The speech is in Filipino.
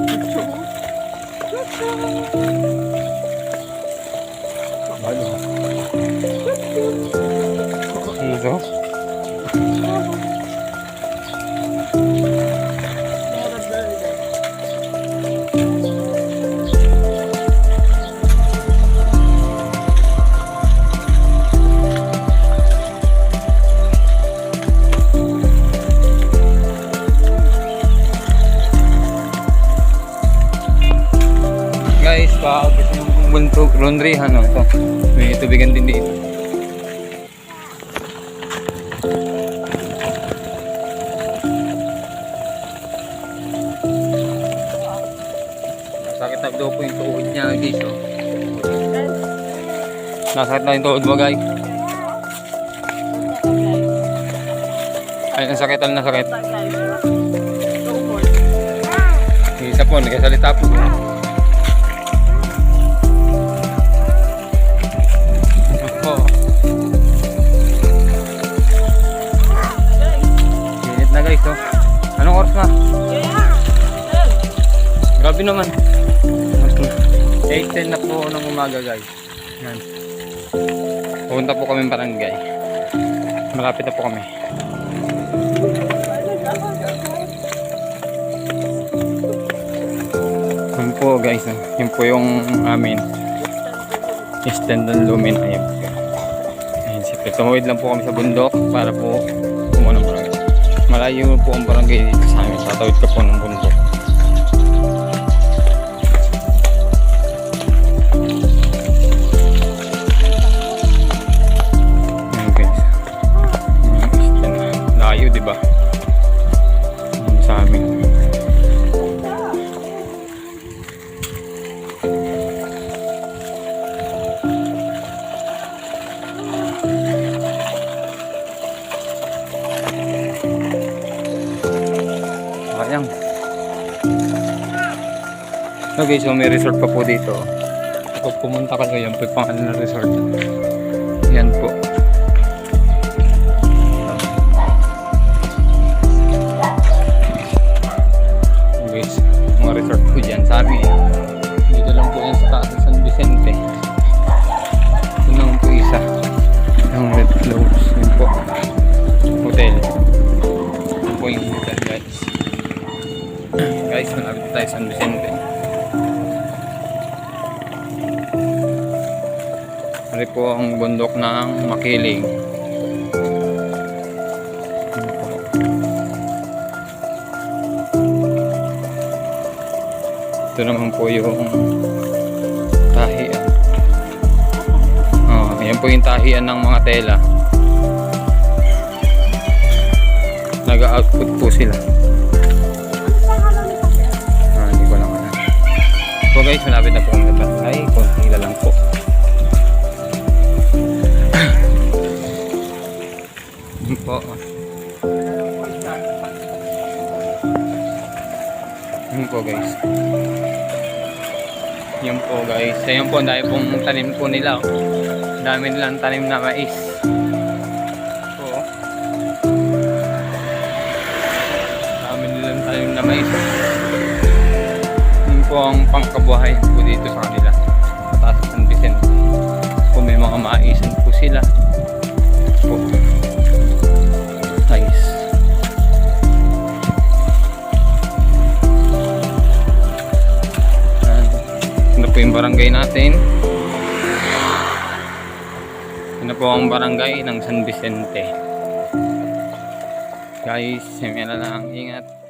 Ito. Guys, paakit yung bundok laundryhan, no? Ito. May tubigan din dito. Nasakit na daw po yung tuhod niya, guys. Oh. Nasakit na yung tuhod mo, guys. Ay, nasakit na nasakit. Isa po, nagkasalita po. Init na guys, oh. Anong oras na? Grabe naman. 8:10 na po ng umaga guys. Yan. Pupunta po kami barangay. Malapit na po kami. Yan po guys, oh. Yan po yung amin stand ng lumen. Ayan po. Ayan, siyempre tumawid lang po kami sa bundok para po pumunta ng barangay. Malayo po ang barangay dito sa amin. Tatawid ka po ng bundok. Ayan guys. Layo diba? Ayan sa amin. Sayang. Okay, so may resort pa po dito. Kapag pumunta kayo, yan po yung pangalan ng resort. Yan po. Guys, mga resort po dyan sa amin. Dito lang po yan sa taas ng San Vicente. Ito lang po isa. Yung Red Close. Yan po. Hotel. Yan po yung hotel guys. Guys, malapit tayo San Vicente. Ano po ang bundok ng Makiling. Ito naman po yung tahian. Oh, ayan po yung tahian ng mga tela. Nag-output po sila. Hindi ko lang alam. So guys, malapit na po kami sa barangay. Konting ila lang po. Yun po. Yun po guys. Yun po guys. Ayun po, dahil pong tanim po nila. Dami nilang tanim na mais. Dami nilang tanim na mais. Yun po ang pangkabuhayan po dito sa kanila. Mataas sa San Vicente. Kung may mga maisan po sila. Po. Nice. Ano po yung barangay natin? Ano po ang barangay ng San Vicente. Guys, yan na lang. Ingat.